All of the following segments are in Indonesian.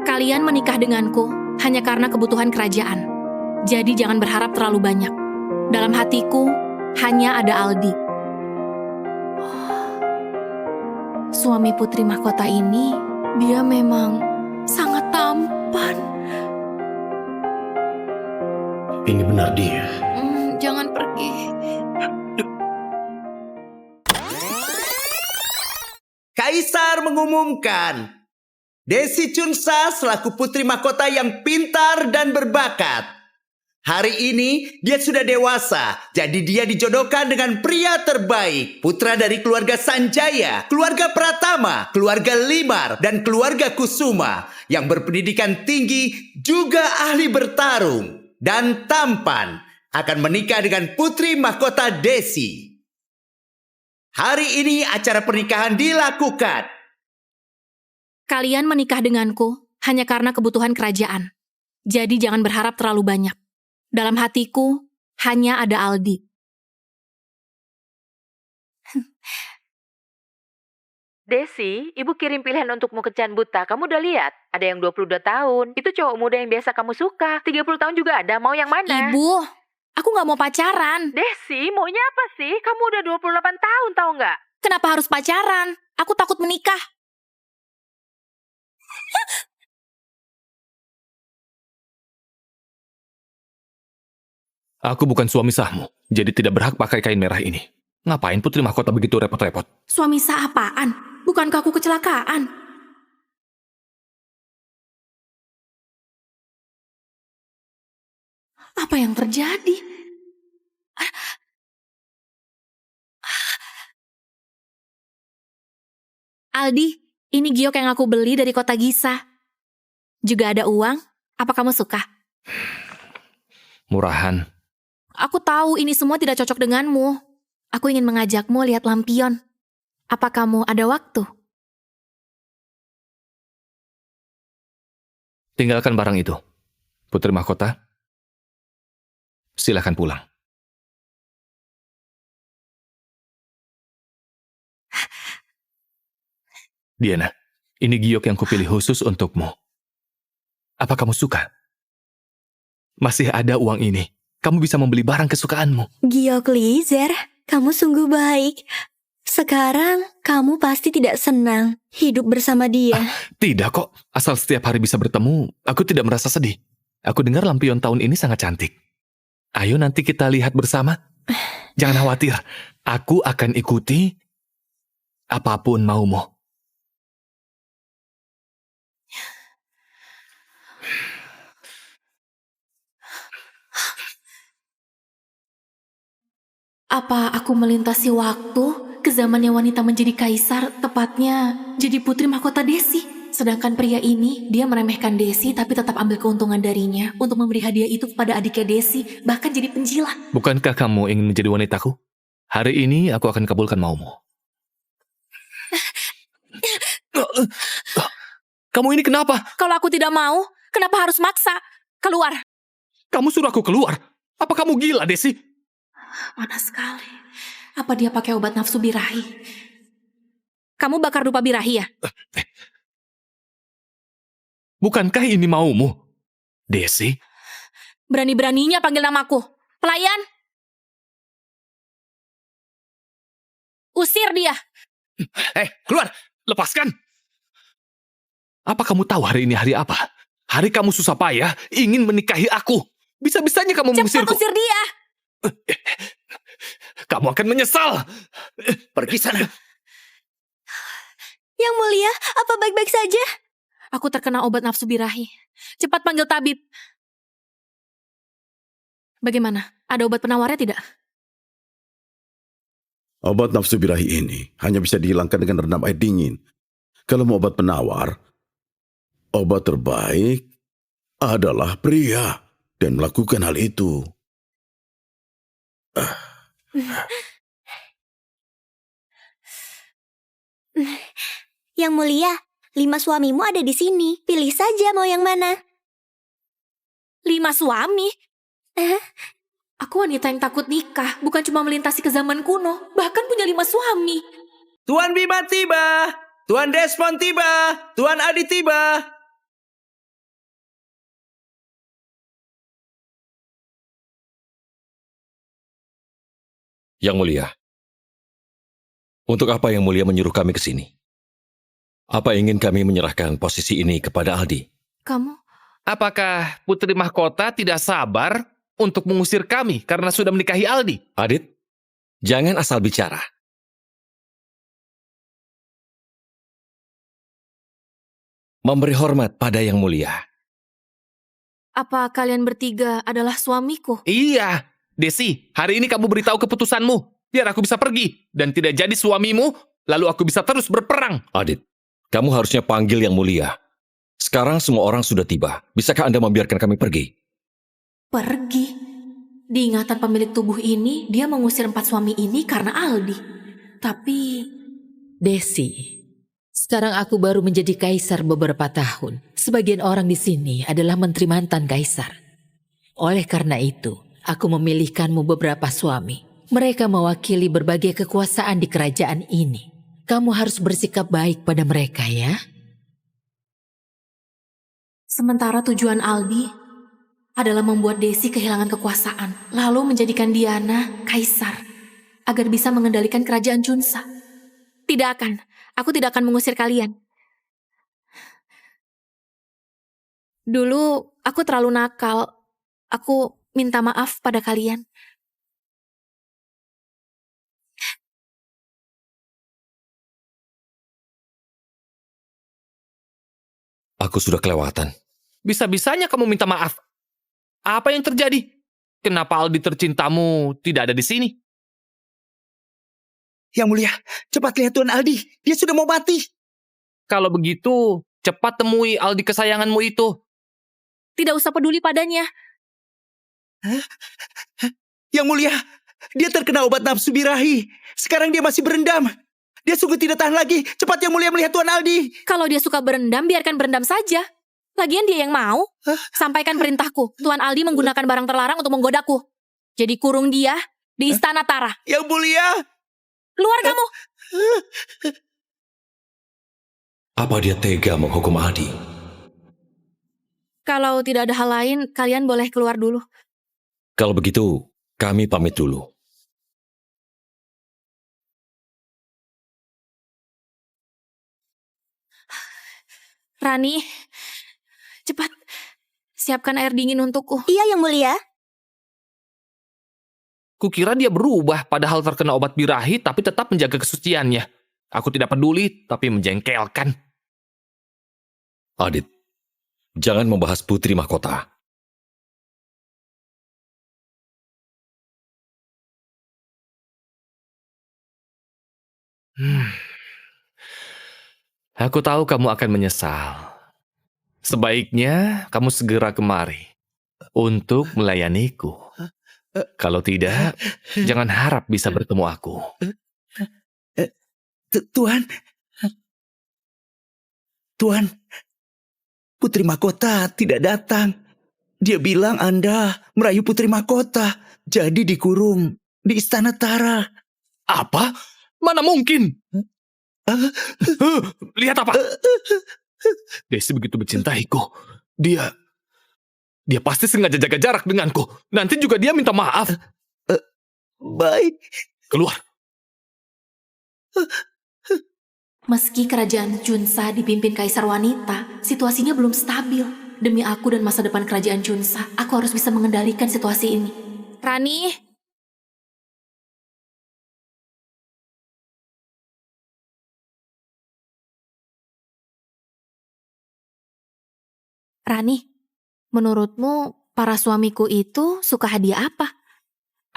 Kalian menikah denganku hanya karena kebutuhan kerajaan. Jadi jangan berharap terlalu banyak. Dalam hatiku hanya ada Aldi. Suami putri mahkota ini, dia memang sangat tampan. Ini benar dia. Jangan pergi. Kaisar mengumumkan, Desi Chunsa selaku putri mahkota yang pintar dan berbakat. Hari ini dia sudah dewasa, jadi dia dijodohkan dengan pria terbaik. Putra dari keluarga Sanjaya, keluarga Pratama, keluarga Limar, dan keluarga Kusuma. Yang berpendidikan tinggi, juga ahli bertarung. Dan tampan, akan menikah dengan putri mahkota Desi. Hari ini acara pernikahan dilakukan. Kalian menikah denganku hanya karena kebutuhan kerajaan. Jadi jangan berharap terlalu banyak. Dalam hatiku hanya ada Aldi. Desi, ibu kirim pilihan untukmu ke Can Buta. Kamu udah lihat? Ada yang 22 tahun. Itu cowok muda yang biasa kamu suka. 30 tahun juga ada. Mau yang mana? Ibu, aku gak mau pacaran. Desi, maunya apa sih? Kamu udah 28 tahun, tahu nggak? Kenapa harus pacaran? Aku takut menikah. Aku bukan suami sahmu, jadi tidak berhak pakai kain merah ini. Ngapain putri mahkota begitu repot-repot? Suami sah apaan? Bukankah aku kecelakaan? Apa yang terjadi? Aldi, ini giok yang aku beli dari kota Gisa. Juga ada uang. Apa kamu suka? Murahan. Aku tahu ini semua tidak cocok denganmu. Aku ingin mengajakmu lihat lampion. Apa kamu ada waktu? Tinggalkan barang itu. Putri mahkota, silakan pulang. Diana, ini giok yang kupilih khusus untukmu. Apa kamu suka? Masih ada uang ini. Kamu bisa membeli barang kesukaanmu. Giok Lizer, kamu sungguh baik. Sekarang kamu pasti tidak senang hidup bersama dia. Tidak kok, asal setiap hari bisa bertemu, aku tidak merasa sedih. Aku dengar lampion tahun ini sangat cantik. Ayo nanti kita lihat bersama. Jangan khawatir, aku akan ikuti apapun maumu. Apa aku melintasi waktu ke zamannya wanita menjadi kaisar, tepatnya jadi putri mahkota Desi? Sedangkan pria ini, dia meremehkan Desi tapi tetap ambil keuntungan darinya untuk memberi hadiah itu kepada adiknya Desi, bahkan jadi penjilat. Bukankah kamu ingin menjadi wanitaku? Hari ini aku akan kabulkan maumu. Kamu ini kenapa? Kalau aku tidak mau, kenapa harus maksa? Keluar. Kamu suruh aku keluar? Apa kamu gila, Desi? Panas sekali. Apa dia pakai obat nafsu birahi? Kamu bakar dupa birahi ya? Bukankah ini maumu, Desi? Berani-beraninya panggil namaku. Pelayan. Usir dia. Keluar! Lepaskan! Apa kamu tahu hari ini hari apa? Hari kamu susah payah ingin menikahi aku. Bisa-bisanya kamu mengusirku. Cepat usir dia. Kamu akan menyesal. Pergi sana. Yang mulia, apa baik-baik saja? Aku terkena obat nafsu birahi. Cepat panggil tabib. Bagaimana? Ada obat penawarnya tidak? Obat nafsu birahi ini hanya bisa dihilangkan dengan rendam air dingin. Kalau mau obat penawar, obat terbaik adalah pria dan melakukan hal itu. Yang mulia, 5 suamimu ada di sini. Pilih saja mau yang mana. 5 suami? Aku wanita yang takut nikah, bukan cuma melintasi ke zaman kuno, bahkan punya 5 suami. Tuan Bima tiba. Tuan Desmond tiba. Tuan Adi tiba. Yang Mulia, untuk apa Yang Mulia menyuruh kami ke sini? Apa ingin kami menyerahkan posisi ini kepada Aldi? Kamu, Apakah Putri Mahkota tidak sabar untuk mengusir kami karena sudah menikahi Aldi? Adit, jangan asal bicara. Memberi hormat pada Yang Mulia. apa kalian bertiga adalah suamiku? Iya, Desi, hari ini kamu beritahu keputusanmu, biar aku bisa pergi dan tidak jadi suamimu, lalu aku bisa terus berperang. Adit, kamu harusnya panggil Yang Mulia. Sekarang semua orang sudah tiba. Bisakah Anda membiarkan kami pergi? Pergi. Di ingatan pemilik tubuh ini, dia mengusir 4 suami ini karena Aldi. Tapi, Desi, sekarang aku baru menjadi kaisar beberapa tahun. Sebagian orang di sini adalah menteri mantan kaisar. Oleh karena itu, aku memilihkanmu beberapa suami. Mereka mewakili berbagai kekuasaan di kerajaan ini. Kamu harus bersikap baik pada mereka ya. sementara tujuan Aldi adalah membuat Desi kehilangan kekuasaan, lalu menjadikan Diana kaisar, agar bisa mengendalikan kerajaan Chunsa. Tidak akan. Aku tidak akan mengusir kalian. Dulu, aku terlalu nakal. Aku minta maaf pada kalian. Aku sudah kelewatan. Bisa-bisanya kamu minta maaf. Apa yang terjadi? Kenapa Aldi tercintamu tidak ada di sini? Yang Mulia, cepat lihat Tuan Aldi. Dia sudah mau mati. Kalau begitu, cepat temui Aldi kesayanganmu itu. Tidak usah peduli padanya. Yang Mulia, dia terkena obat nafsu birahi. Sekarang dia masih berendam. Dia sungguh tidak tahan lagi. Cepat Yang Mulia melihat Tuan Aldi. Kalau dia suka berendam, biarkan berendam saja. Lagian dia yang mau. Sampaikan perintahku. Tuan Aldi menggunakan barang terlarang untuk menggodaku. Jadi kurung dia di Istana Tara. Yang Mulia. Keluar kamu. Apa dia tega menghukum Aldi? Kalau tidak ada hal lain, kalian boleh keluar dulu. Kalau begitu, kami pamit dulu. Rani, cepat. Siapkan air dingin untukku. Iya, Yang Mulia. Kukira dia berubah padahal terkena obat birahi tapi tetap menjaga kesuciannya. Aku tidak peduli tapi menjengkelkan. Adit, jangan membahas Putri Mahkota. Aku tahu kamu akan menyesal. Sebaiknya kamu segera kemari untuk melayaniku. Kalau tidak, jangan harap bisa bertemu aku. Tuan. Tuan. Putri Mahkota tidak datang. Dia bilang Anda merayu Putri Mahkota. Jadi dikurung di Istana Tara. Apa? Mana mungkin? Lihat apa? Desi begitu mencintaiku. Dia pasti sengaja jaga jarak denganku. Nanti juga dia minta maaf. Baik. Keluar. Meski kerajaan Chunsa dipimpin kaisar wanita, situasinya belum stabil. Demi aku dan masa depan kerajaan Chunsa, aku harus bisa mengendalikan situasi ini. Rani, Rani, menurutmu para suamiku itu suka hadiah apa?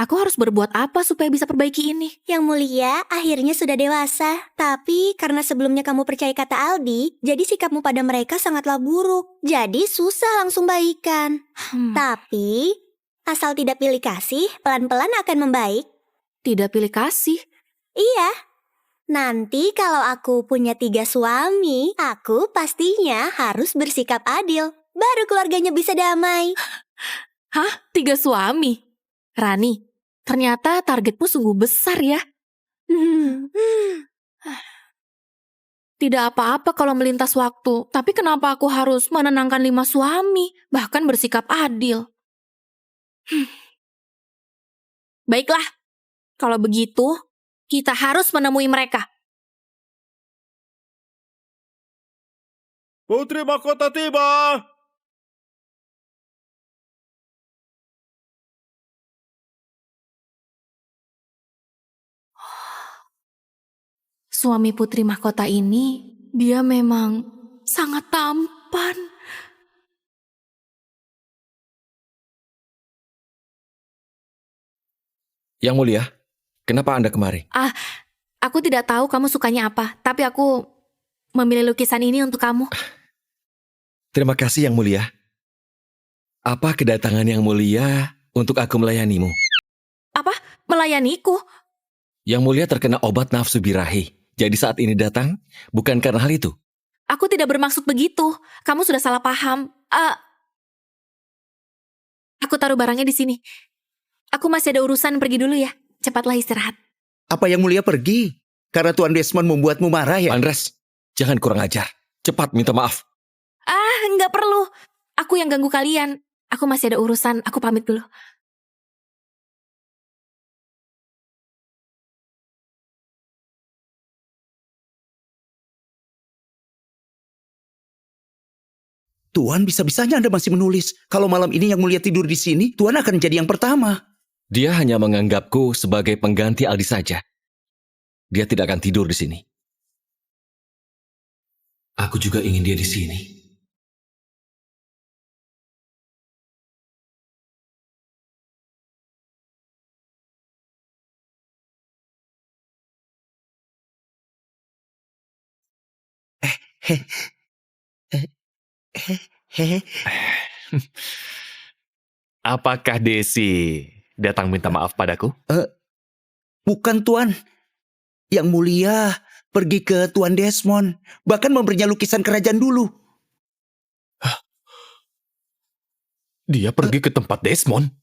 Aku harus berbuat apa supaya bisa perbaiki ini? Yang Mulia akhirnya sudah dewasa. Tapi karena sebelumnya kamu percaya kata Aldi, jadi sikapmu pada mereka sangatlah buruk. Jadi susah langsung baikan. Tapi asal tidak pilih kasih, pelan-pelan akan membaik. Tidak pilih kasih. Iya. Nanti kalau aku punya 3 suami, aku pastinya harus bersikap adil. Baru keluarganya bisa damai. Hah? 3 suami? Rani, ternyata targetmu sungguh besar ya. Tidak apa-apa kalau melintas waktu, tapi kenapa aku harus menenangkan 5 suami, bahkan bersikap adil? Baiklah, kalau begitu, kita harus menemui mereka. Putri Mahkota tiba. Suami putri mahkota ini, dia memang sangat tampan. Yang Mulia, kenapa Anda kemari? Aku tidak tahu kamu sukanya apa, tapi aku memilih lukisan ini untuk kamu. Terima kasih Yang Mulia. Apa kedatangan Yang Mulia untuk aku melayanimu? Apa? Melayaniku? Yang Mulia terkena obat nafsu birahi. Jadi saat ini datang, bukan karena hal itu. Aku tidak bermaksud begitu. Kamu sudah salah paham. Aku taruh barangnya di sini. Aku masih ada urusan, pergi dulu ya. Cepatlah istirahat. Apa Yang Mulia pergi? Karena Tuan Desmond membuatmu marah ya? Andres, jangan kurang ajar. Cepat minta maaf. Nggak perlu. Aku yang ganggu kalian. Aku masih ada urusan, aku pamit dulu. Tuan, bisa-bisanya Anda masih menulis. Kalau malam ini Yang Mulia tidur di sini, Tuan akan jadi yang pertama. Dia hanya menganggapku sebagai pengganti Aldi saja. Dia tidak akan tidur di sini. Aku juga ingin dia di sini. Apakah Desi datang minta maaf padaku? Bukan Tuan. Yang Mulia pergi ke Tuan Desmond. Bahkan memberinya lukisan kerajaan dulu. Dia pergi ke tempat Desmond?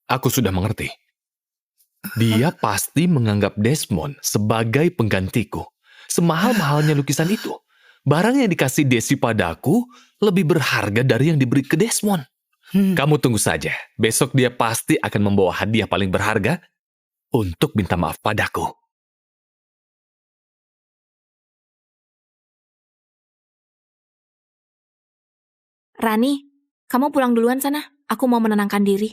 Aku sudah mengerti. Dia pasti menganggap Desmond sebagai penggantiku. Semahal-mahalnya lukisan itu, barang yang dikasih Desi padaku lebih berharga dari yang diberi ke Desmond. Kamu tunggu saja. Besok dia pasti akan membawa hadiah paling berharga untuk minta maaf padaku. Rani, kamu pulang duluan sana. Aku mau menenangkan diri.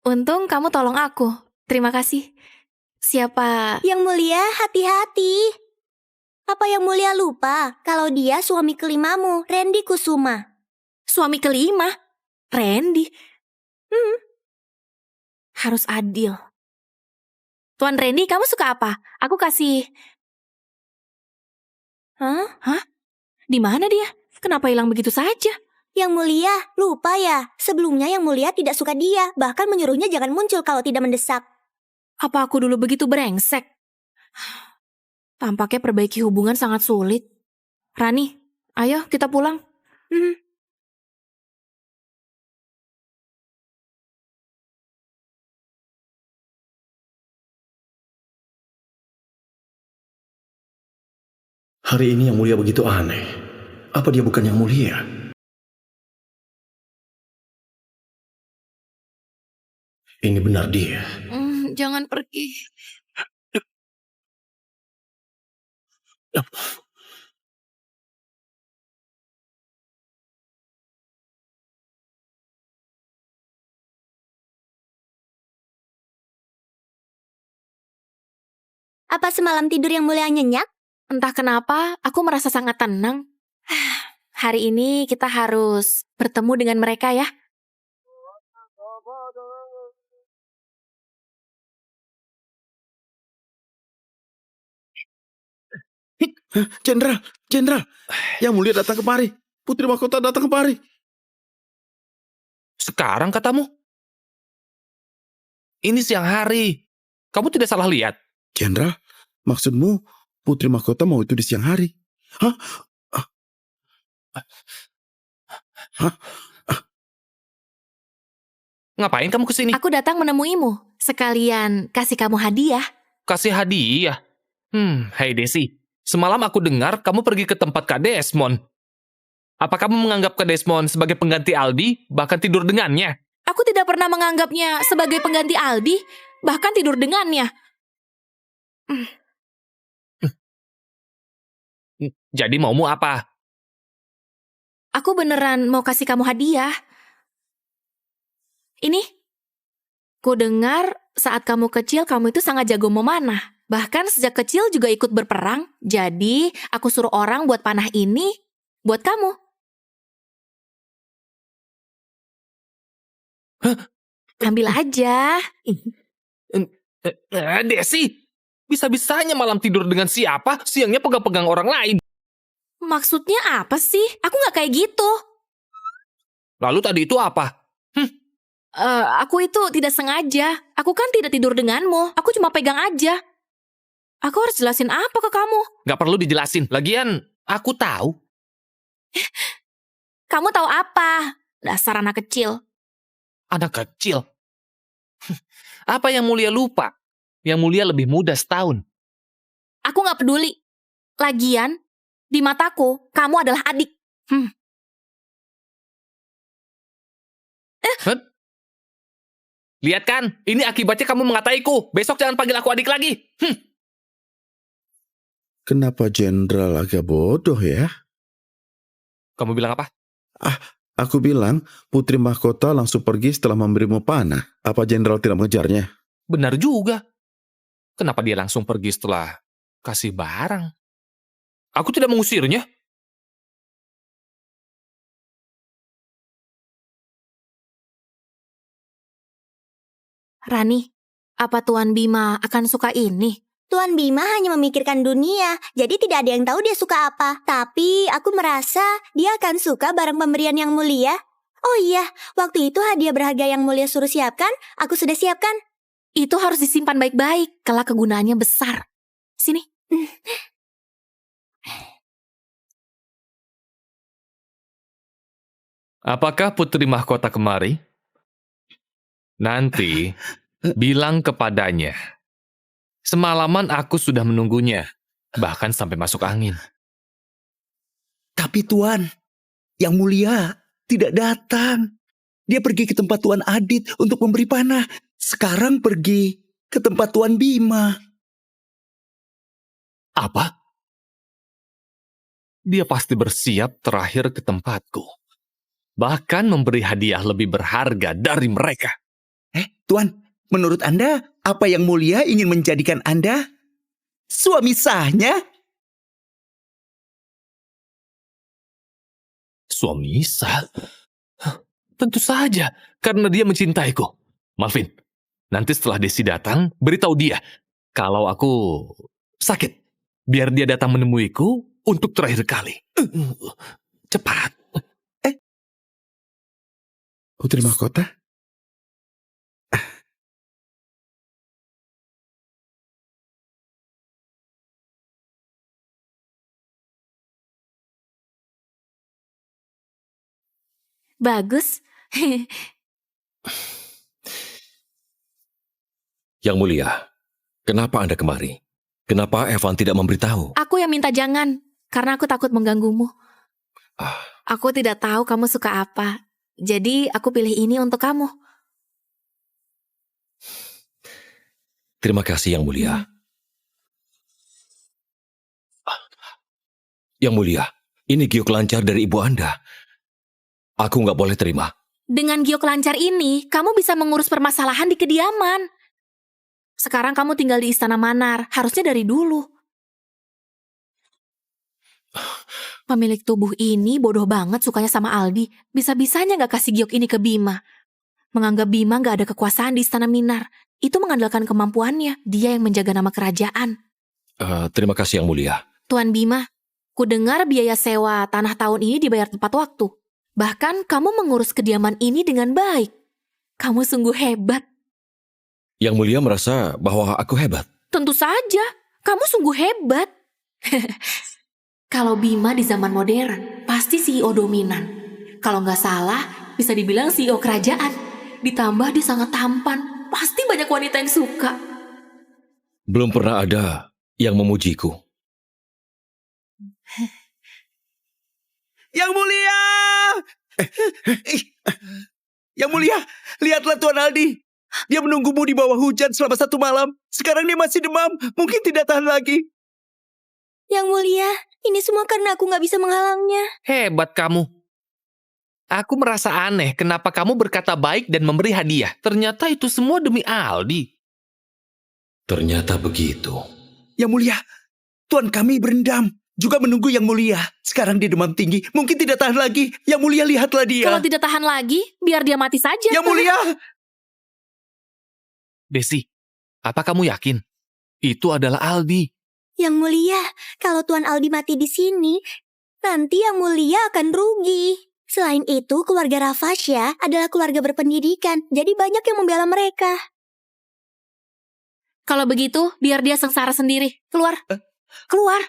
Untung kamu tolong aku. Terima kasih. Siapa? Yang Mulia, hati-hati. Apa Yang Mulia lupa kalau dia suami kelimamu, Randy Kusuma? Suami kelima? Randy? Harus adil. Tuan Randy, kamu suka apa? Aku kasih... Hah? Di mana dia? Kenapa hilang begitu saja? Yang Mulia, lupa ya. Sebelumnya Yang Mulia tidak suka dia, bahkan menyuruhnya jangan muncul kalau tidak mendesak. Apa aku dulu begitu brengsek? Tampaknya perbaiki hubungan sangat sulit. Rani, ayo kita pulang. Hari ini Yang Mulia begitu aneh. Apa dia bukan Yang Mulia? Ini benar dia. Jangan pergi. Apa semalam tidur Yang Mulia nyenyak? Entah kenapa, aku merasa sangat tenang. Hari ini kita harus bertemu dengan mereka ya. Jenderal, Jenderal, Yang Mulia datang kemari. Putri Mahkota datang kemari. Sekarang katamu? Ini siang hari. Kamu tidak salah lihat. Jenderal, maksudmu Putri Mahkota mau itu di siang hari? Hah? Hah? Ngapain kamu kesini? Aku datang menemuimu. Sekalian kasih kamu hadiah. Kasih hadiah. Hai Desi. Semalam aku dengar kamu pergi ke tempat Kak Desmond. Apa kamu menganggap Kak Desmond sebagai pengganti Aldi, bahkan tidur dengannya? Aku tidak pernah menganggapnya sebagai pengganti Aldi, bahkan tidur dengannya. Jadi maumu apa? Aku beneran mau kasih kamu hadiah. Ini, ku dengar saat kamu kecil kamu itu sangat jago memanah. Bahkan sejak kecil juga ikut berperang. Jadi, aku suruh orang buat panah ini buat kamu. Ambil aja. Desi, bisa-bisanya malam tidur dengan siapa, siangnya pegang-pegang orang lain. Maksudnya apa sih? Aku gak kayak gitu. Lalu tadi itu apa? Aku itu tidak sengaja. Aku kan tidak tidur denganmu. Aku cuma pegang aja. Aku harus jelasin apa ke kamu? Gak perlu dijelasin. Lagian, aku tahu. Kamu tahu apa? Dasar anak kecil. Anak kecil. Apa yang Mulia lupa? Yang Mulia lebih muda setahun. Aku gak peduli. Lagian, di mataku, kamu adalah adik. Lihat kan, ini akibatnya kamu mengataiku. Besok jangan panggil aku adik lagi. Kenapa Jenderal agak bodoh ya? Kamu bilang apa? Aku bilang Putri Mahkota langsung pergi setelah memberimu panah. Apa Jenderal tidak mengejarnya? Benar juga. Kenapa dia langsung pergi setelah kasih barang? Aku tidak mengusirnya. Rani, apa Tuan Bima akan suka ini? Tuan Bima hanya memikirkan dunia, jadi tidak ada yang tahu dia suka apa. Tapi aku merasa dia akan suka barang pemberian Yang Mulia. Oh iya, waktu itu hadiah berharga Yang Mulia suruh siapkan, aku sudah siapkan. Itu harus disimpan baik-baik, kelak kegunaannya besar. Sini. Apakah Putri Mahkota kemari? Nanti, bilang kepadanya. Semalaman aku sudah menunggunya, bahkan sampai masuk angin. Tapi Tuan, Yang Mulia tidak datang. Dia pergi ke tempat Tuan Adit untuk memberi panah. Sekarang pergi ke tempat Tuan Bima. Apa? Dia pasti bersiap terakhir ke tempatku. Bahkan memberi hadiah lebih berharga dari mereka. Tuan, menurut Anda, apa Yang Mulia ingin menjadikan Anda suami sahnya? Suami sah? Tentu saja, karena dia mencintaiku. Malvin, nanti setelah Desi datang, beritahu dia kalau aku sakit. Biar dia datang menemuiku untuk terakhir kali. Cepat. Putri Mahkota? Bagus. Yang Mulia, kenapa Anda kemari? Kenapa Evan tidak memberitahu? Aku yang minta jangan, karena aku takut mengganggumu. Aku tidak tahu kamu suka apa. Jadi aku pilih ini untuk kamu. Terima kasih Yang Mulia. Yang Mulia, ini giok lancar dari ibu Anda. Aku nggak boleh terima. Dengan giok lancar ini, kamu bisa mengurus permasalahan di kediaman. Sekarang kamu tinggal di Istana Manar, harusnya dari dulu. Pemilik tubuh ini bodoh banget sukanya sama Aldi. Bisa-bisanya gak kasih giok ini ke Bima. Menganggap Bima gak ada kekuasaan di Istana Minar. Itu mengandalkan kemampuannya. Dia yang menjaga nama kerajaan. Terima kasih Yang Mulia. Tuan Bima, ku dengar biaya sewa tanah tahun ini dibayar tepat waktu. Bahkan kamu mengurus kediaman ini dengan baik. Kamu sungguh hebat. Yang Mulia merasa bahwa aku hebat. Tentu saja, kamu sungguh hebat. Kalau Bima di zaman modern, pasti CEO dominan. Kalau nggak salah, bisa dibilang CEO kerajaan. Ditambah dia sangat tampan, pasti banyak wanita yang suka. Belum pernah ada yang memujiku. Yang Mulia! Yang Mulia, lihatlah Tuan Aldi. Dia menunggumu di bawah hujan selama 1 malam. Sekarang dia masih demam, mungkin tidak tahan lagi. Yang Mulia, ini semua karena aku nggak bisa menghalangnya. Hebat kamu. Aku merasa aneh kenapa kamu berkata baik dan memberi hadiah. Ternyata itu semua demi Aldi. Ternyata begitu. Yang Mulia, Tuan kami berendam. Juga menunggu Yang Mulia. Sekarang dia demam tinggi, mungkin tidak tahan lagi. Yang Mulia, lihatlah dia. Kalau tidak tahan lagi, biar dia mati saja. Yang Mulia! Desi, apa kamu yakin? Itu adalah Aldi. Yang Mulia, kalau Tuan Aldi mati di sini, nanti Yang Mulia akan rugi. Selain itu, keluarga Rafasya adalah keluarga berpendidikan, jadi banyak yang membela mereka. Kalau begitu, biar dia sengsara sendiri. Keluar. Keluar.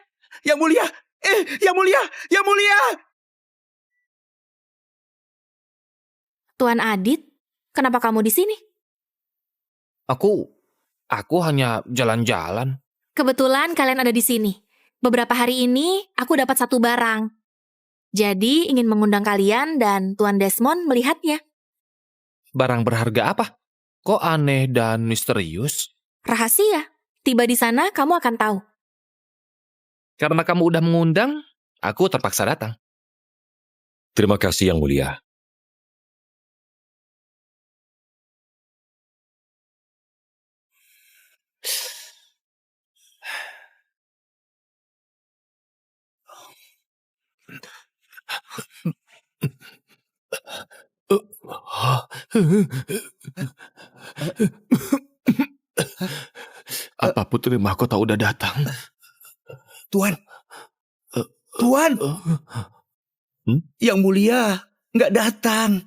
Yang Mulia! Yang Mulia! Yang Mulia! Tuan Adit, kenapa kamu di sini? Aku hanya jalan-jalan. Kebetulan kalian ada di sini. Beberapa hari ini, aku dapat satu barang. Jadi, ingin mengundang kalian dan Tuan Desmond melihatnya. Barang berharga apa? Kok aneh dan misterius? Rahasia. Tiba di sana, kamu akan tahu. Karena kamu udah mengundang, aku terpaksa datang. Terima kasih Yang Mulia. Apa Putri Mahkota udah datang? Tuan! Tuan! Yang Mulia nggak datang.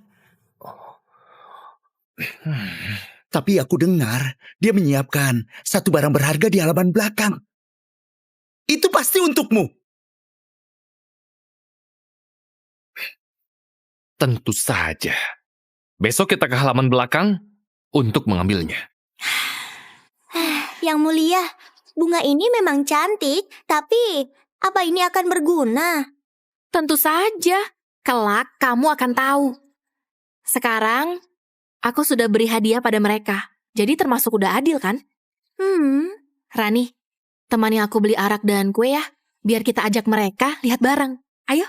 Tapi aku dengar dia menyiapkan satu barang berharga di halaman belakang. Itu pasti untukmu. Tentu saja. Besok kita ke halaman belakang untuk mengambilnya. Yang Mulia, bunga ini memang cantik, tapi apa ini akan berguna? Tentu saja. Kelak, kamu akan tahu. Sekarang, aku sudah beri hadiah pada mereka. Jadi termasuk udah adil kan? Rani, temani aku beli arak dan kue ya. Biar kita ajak mereka lihat bareng. Ayo.